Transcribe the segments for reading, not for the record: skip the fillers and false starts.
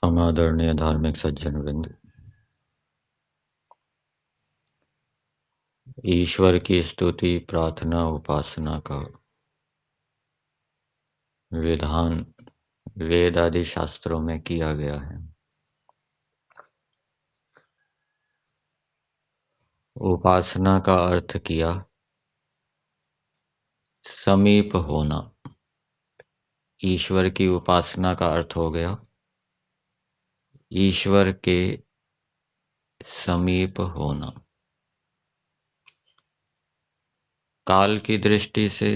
समादरणीय धार्मिक सज्जन वृंद, ईश्वर की स्तुति, प्रार्थना, उपासना का विधान वेद आदि शास्त्रों में किया गया है। उपासना का अर्थ किया समीप होना। ईश्वर की उपासना का अर्थ हो गया ईश्वर के समीप होना। काल की दृष्टि से,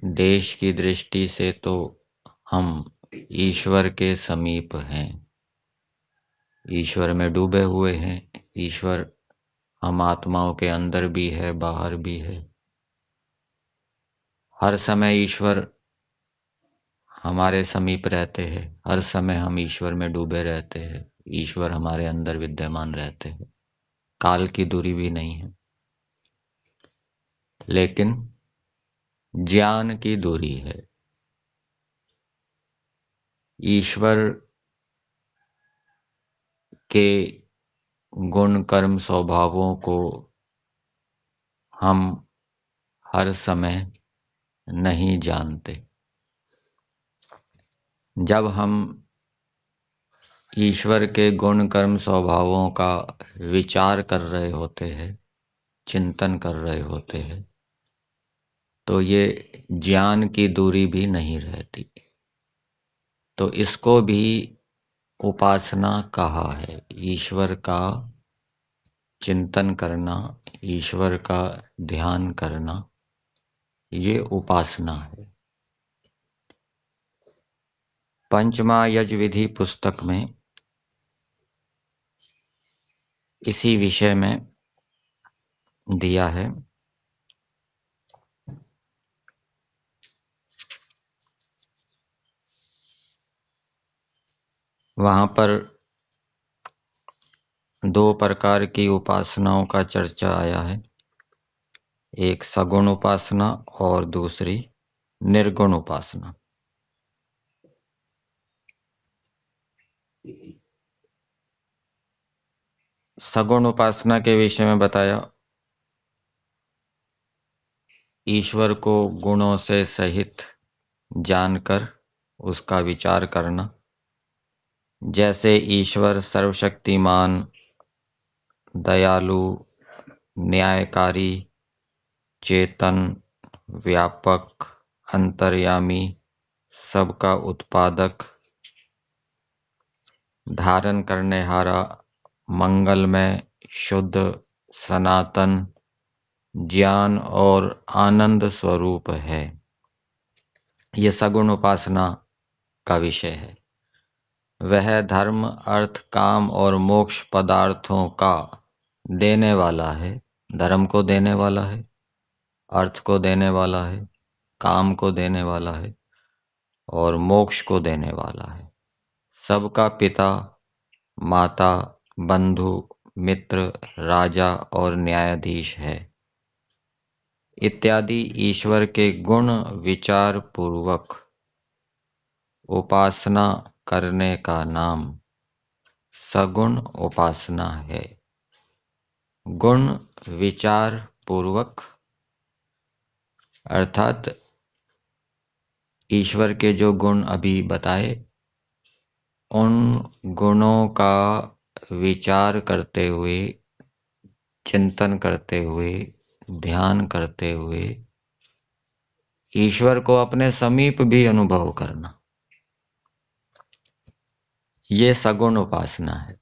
देश की दृष्टि से तो हम ईश्वर के समीप हैं, ईश्वर में डूबे हुए हैं। ईश्वर हम आत्माओं के अंदर भी है, बाहर भी है। हर समय ईश्वर हमारे समीप रहते हैं, हर समय हम ईश्वर में डूबे रहते हैं, ईश्वर हमारे अंदर विद्यमान रहते हैं। काल की दूरी भी नहीं है, लेकिन ज्ञान की दूरी है। ईश्वर के गुण कर्म स्वभावों को हम हर समय नहीं जानते। जब हम ईश्वर के गुण कर्म स्वभावों का विचार कर रहे होते हैं, चिंतन कर रहे होते हैं, तो ये ज्ञान की दूरी भी नहीं रहती। तो इसको भी उपासना कहा है। ईश्वर का चिंतन करना, ईश्वर का ध्यान करना, ये उपासना है। पंचमहायज्ञ विधि पुस्तक में इसी विषय में दिया है। वहां पर 2 प्रकार की उपासनाओं का चर्चा आया है, एक सगुण उपासना और दूसरी निर्गुण उपासना। सगुण उपासना के विषय में बताया, ईश्वर को गुणों से सहित जानकर उसका विचार करना। जैसे ईश्वर सर्वशक्तिमान, दयालु, न्यायकारी, चेतन, व्यापक, अंतर्यामी, सबका उत्पादक, धारण करने हारा, मंगलमय, शुद्ध, सनातन, ज्ञान और आनंद स्वरूप है। यह सगुण उपासना का विषय है। वह धर्म, अर्थ, काम और मोक्ष पदार्थों का देने वाला है। धर्म को देने वाला है, अर्थ को देने वाला है, काम को देने वाला है और मोक्ष को देने वाला है। सबका पिता, माता, बंधु, मित्र, राजा और न्यायाधीश है इत्यादि ईश्वर के गुण विचार पूर्वक उपासना करने का नाम सगुण उपासना है। गुण विचार पूर्वक अर्थात ईश्वर के जो गुण अभी बताए, उन गुणों का विचार करते हुए, चिंतन करते हुए, ध्यान करते हुए ईश्वर को अपने समीप भी अनुभव करना, ये सगुण उपासना है।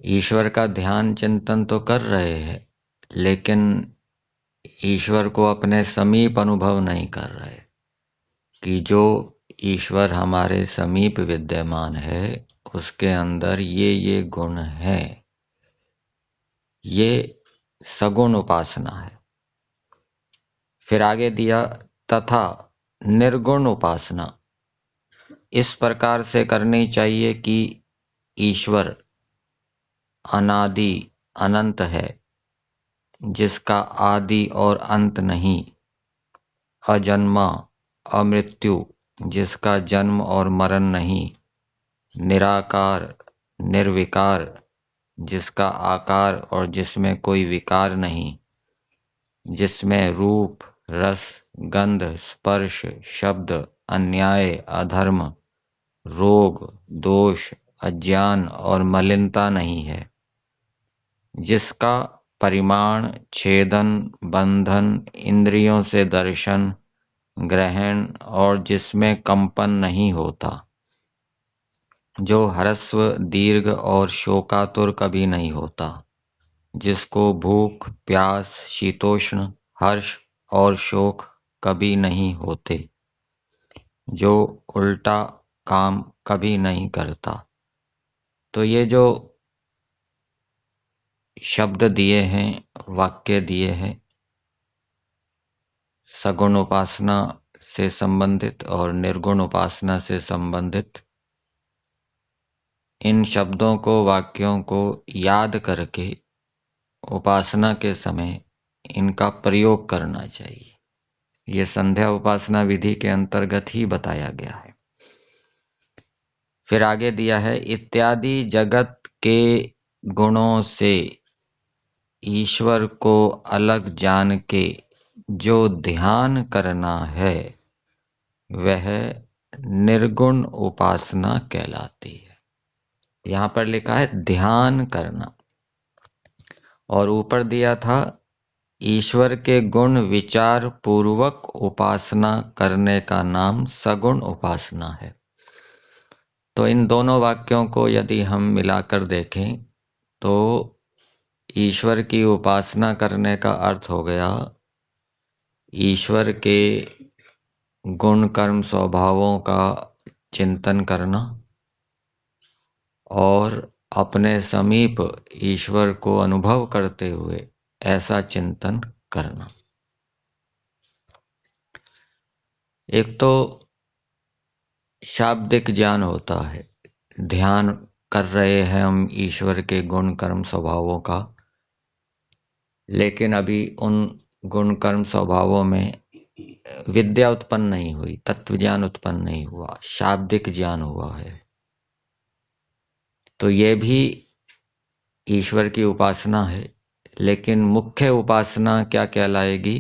ईश्वर का ध्यान चिंतन तो कर रहे हैं, लेकिन ईश्वर को अपने समीप अनुभव नहीं कर रहे कि जो ईश्वर हमारे समीप विद्यमान है, उसके अंदर ये गुण हैं। ये सगुण उपासना है। फिर आगे दिया, तथा निर्गुण उपासना इस प्रकार से करनी चाहिए कि ईश्वर अनादि अनंत है, जिसका आदि और अंत नहीं, अजन्मा, अमृत्यु, जिसका जन्म और मरण नहीं, निराकार, निर्विकार, जिसका आकार और जिसमें कोई विकार नहीं, जिसमें रूप, रस, गंध, स्पर्श, शब्द, अन्याय, अधर्म, रोग, दोष, अज्ञान और मलिनता नहीं है, जिसका परिमाण, छेदन, बंधन, इंद्रियों से दर्शन, ग्रहण और जिसमें कंपन नहीं होता, जो ह्रस्व, दीर्घ और शोकातुर कभी नहीं होता, जिसको भूख, प्यास, शीतोष्ण, हर्ष और शोक कभी नहीं होते, जो उल्टा काम कभी नहीं करता। तो ये जो शब्द दिए हैं, वाक्य दिए हैं, सगुण उपासना से संबंधित और निर्गुण उपासना से संबंधित, इन शब्दों को, वाक्यों को याद करके उपासना के समय इनका प्रयोग करना चाहिए। ये संध्या उपासना विधि के अंतर्गत ही बताया गया है। फिर आगे दिया है, इत्यादि जगत के गुणों से ईश्वर को अलग जान के जो ध्यान करना है, वह निर्गुण उपासना कहलाती है। यहाँ पर लिखा है ध्यान करना, और ऊपर दिया था ईश्वर के गुण विचार पूर्वक उपासना करने का नाम सगुण उपासना है। तो इन दोनों वाक्यों को यदि हम मिलाकर देखें तो ईश्वर की उपासना करने का अर्थ हो गया ईश्वर के गुण कर्म स्वभावों का चिंतन करना और अपने समीप ईश्वर को अनुभव करते हुए ऐसा चिंतन करना। एक तो शाब्दिक ज्ञान होता है, ध्यान कर रहे हैं हम ईश्वर के गुण कर्म स्वभावों का, लेकिन अभी उन गुण कर्म स्वभावों में विद्या उत्पन्न नहीं हुई, तत्व ज्ञान उत्पन्न नहीं हुआ, शाब्दिक ज्ञान हुआ है। तो ये भी ईश्वर की उपासना है, लेकिन मुख्य उपासना क्या कहलाएगी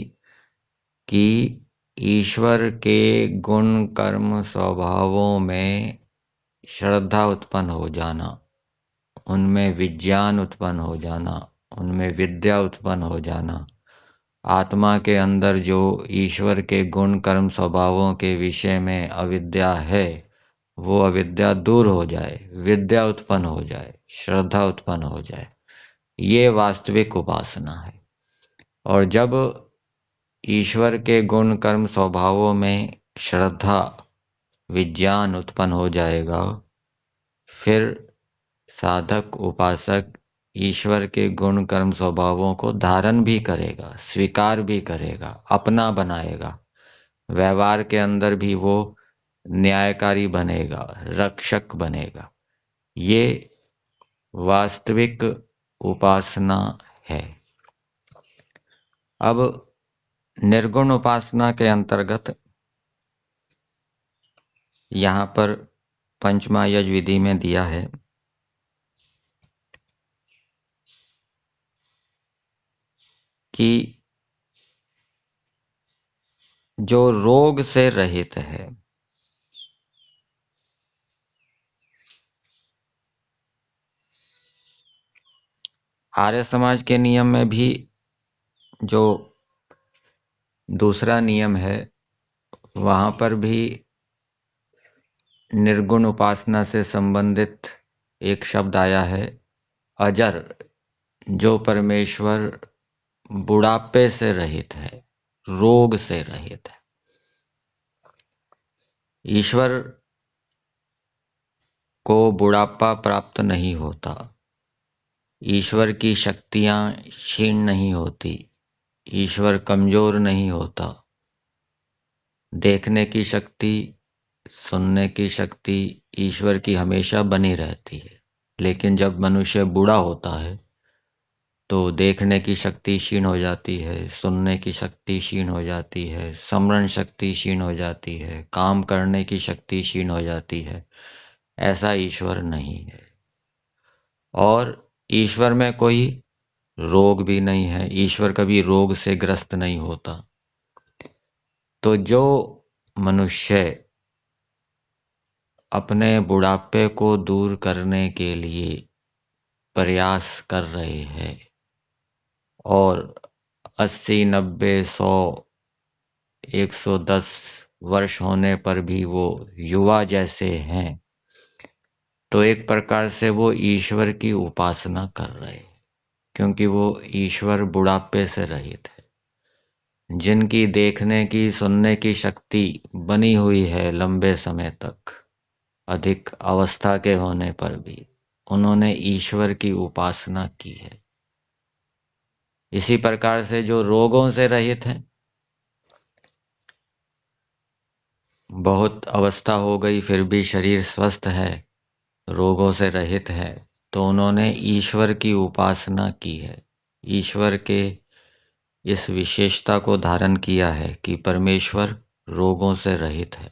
कि ईश्वर के गुण कर्म स्वभावों में श्रद्धा उत्पन्न हो जाना, उनमें विज्ञान उत्पन्न हो जाना, उनमें विद्या उत्पन्न हो जाना, आत्मा के अंदर जो ईश्वर के गुण कर्म स्वभावों के विषय में अविद्या है, वो अविद्या दूर हो जाए, विद्या उत्पन्न हो जाए, श्रद्धा उत्पन्न हो जाए, ये वास्तविक उपासना है। और जब ईश्वर के गुण कर्म स्वभावों में श्रद्धा, विज्ञान उत्पन्न हो जाएगा, फिर साधक, उपासक ईश्वर के गुण कर्म स्वभावों को धारण भी करेगा, स्वीकार भी करेगा, अपना बनाएगा, व्यवहार के अंदर भी वो न्यायकारी बनेगा, रक्षक बनेगा। ये वास्तविक उपासना है। अब निर्गुण उपासना के अंतर्गत यहाँ पर पंचमहायज्ञ विधि में दिया है कि जो रोग से रहित है, आर्य समाज के नियम में भी जो दूसरा नियम है, वहाँ पर भी निर्गुण उपासना से संबंधित एक शब्द आया है, अजर, जो परमेश्वर बुढ़ापे से रहित है, रोग से रहित है। ईश्वर को बुढ़ापा प्राप्त नहीं होता, ईश्वर की शक्तियाँ क्षीण नहीं होती, ईश्वर कमजोर नहीं होता, देखने की शक्ति, सुनने की शक्ति ईश्वर की हमेशा बनी रहती है। लेकिन जब मनुष्य बूढ़ा होता है तो देखने की शक्ति क्षीण हो जाती है, सुनने की शक्ति क्षीण हो जाती है, स्मरण शक्ति क्षीण हो जाती है, काम करने की शक्ति क्षीण हो जाती है। ऐसा ईश्वर नहीं है। और ईश्वर में कोई रोग भी नहीं है, ईश्वर कभी रोग से ग्रस्त नहीं होता। तो जो मनुष्य अपने बुढ़ापे को दूर करने के लिए प्रयास कर रहे हैं और 80, 90, 100, 110 वर्ष होने पर भी वो युवा जैसे हैं, तो एक प्रकार से वो ईश्वर की उपासना कर रहे हैं, क्योंकि वो ईश्वर बुढ़ापे से रहित है। जिनकी देखने की, सुनने की शक्ति बनी हुई है लंबे समय तक, अधिक अवस्था के होने पर भी उन्होंने ईश्वर की उपासना की है। इसी प्रकार से जो रोगों से रहित हैं, बहुत अवस्था हो गई फिर भी शरीर स्वस्थ है, रोगों से रहित है, तो उन्होंने ईश्वर की उपासना की है। ईश्वर के इस विशेषता को धारण किया है कि परमेश्वर रोगों से रहित है,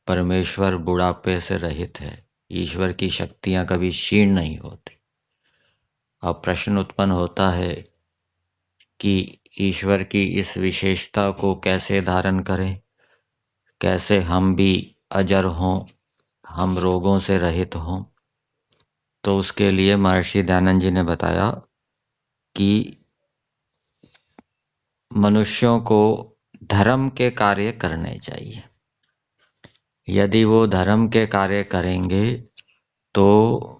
परमेश्वर बुढ़ापे से रहित है, ईश्वर की शक्तियां कभी क्षीण नहीं होती। अब प्रश्न उत्पन्न होता है कि ईश्वर की इस विशेषता को कैसे धारण करें, कैसे हम भी अजर हों, हम रोगों से रहित हों। तो उसके लिए महर्षि दयानंद जी ने बताया कि मनुष्यों को धर्म के कार्य करने चाहिए। यदि वो धर्म के कार्य करेंगे तो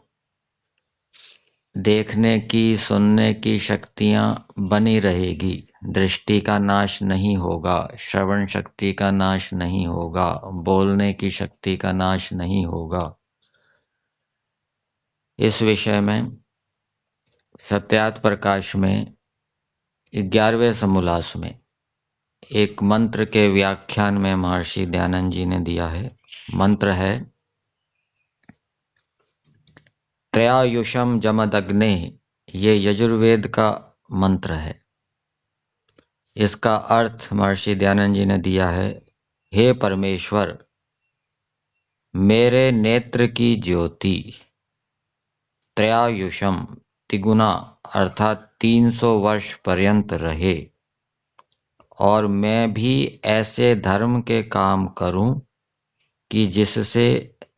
देखने की, सुनने की शक्तियां बनी रहेगी, दृष्टि का नाश नहीं होगा, श्रवण शक्ति का नाश नहीं होगा, बोलने की शक्ति का नाश नहीं होगा। इस विषय में सत्यार्थ प्रकाश में 11वें समोल्लास में एक मंत्र के व्याख्यान में महर्षि दयानंद जी ने दिया है। मंत्र है त्रयायुषम जमदग्ने, ये यजुर्वेद का मंत्र है। इसका अर्थ महर्षि दयानंद जी ने दिया है, हे परमेश्वर, मेरे नेत्र की ज्योति त्रयायुषम, तिगुना अर्थात 300 वर्ष पर्यंत रहे और मैं भी ऐसे धर्म के काम करूं कि जिससे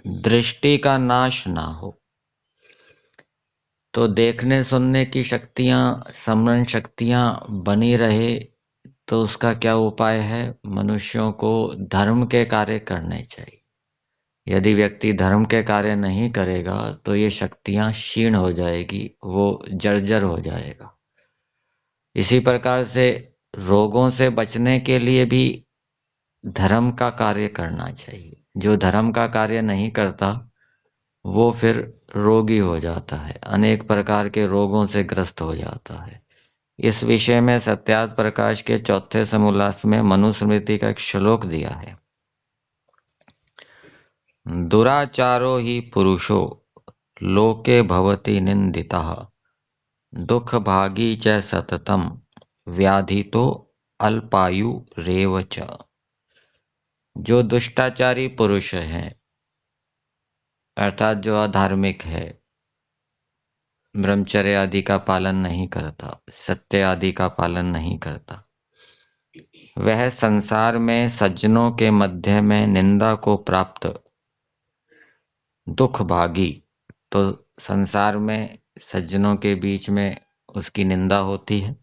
दृष्टि का नाश ना हो। तो देखने सुनने की शक्तियां, स्मरण शक्तियां बनी रहे, तो उसका क्या उपाय है? मनुष्यों को धर्म के कार्य करने चाहिए। यदि व्यक्ति धर्म के कार्य नहीं करेगा तो ये शक्तियां क्षीण हो जाएगी, वो जर्जर हो जाएगा। इसी प्रकार से रोगों से बचने के लिए भी धर्म का कार्य करना चाहिए। जो धर्म का कार्य नहीं करता वो फिर रोगी हो जाता है, अनेक प्रकार के रोगों से ग्रस्त हो जाता है। इस विषय में सत्यार्थ प्रकाश के 4थे समोल्लास में मनुस्मृति का एक श्लोक दिया है। दुराचारो हि पुरुषो लोके भवति निंदितः, दुख भागी च सततम, व्याधितो अल्पायु रेव च। जो दुष्टाचारी पुरुष है, अर्थात जो अधार्मिक है, ब्रह्मचर्य आदि का पालन नहीं करता, सत्य आदि का पालन नहीं करता, वह संसार में सज्जनों के मध्य में निंदा को प्राप्त दुख भागी। तो संसार में सज्जनों के बीच में उसकी निंदा होती है,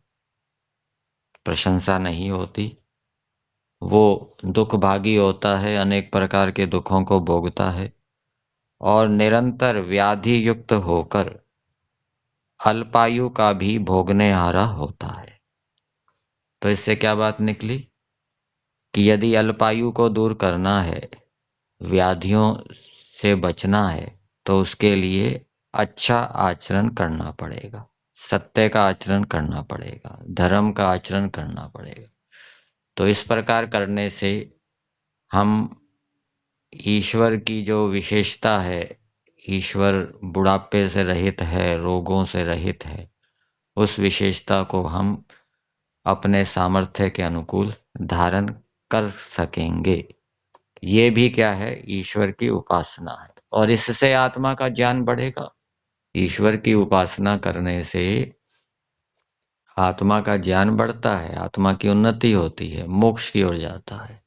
प्रशंसा नहीं होती। वो दुख भागी होता है, अनेक प्रकार के दुखों को भोगता है और निरंतर व्याधि युक्त होकर अल्पायु का भी भोगने हारा होता है। तो इससे क्या बात निकली कि यदि अल्पायु को दूर करना है, व्याधियों से बचना है, तो उसके लिए अच्छा आचरण करना पड़ेगा, सत्य का आचरण करना पड़ेगा, धर्म का आचरण करना पड़ेगा। तो इस प्रकार करने से हम ईश्वर की जो विशेषता है, ईश्वर बुढ़ापे से रहित है, रोगों से रहित है, उस विशेषता को हम अपने सामर्थ्य के अनुकूल धारण कर सकेंगे। ये भी क्या है? ईश्वर की उपासना है। और इससे आत्मा का ज्ञान बढ़ेगा। ईश्वर की उपासना करने से आत्मा का ज्ञान बढ़ता है, आत्मा की उन्नति होती है, मोक्ष की ओर जाता है।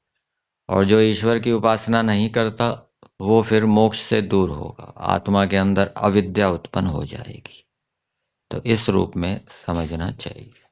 और जो ईश्वर की उपासना नहीं करता, वो फिर मोक्ष से दूर होगा, आत्मा के अंदर अविद्या उत्पन्न हो जाएगी। तो इस रूप में समझना चाहिए।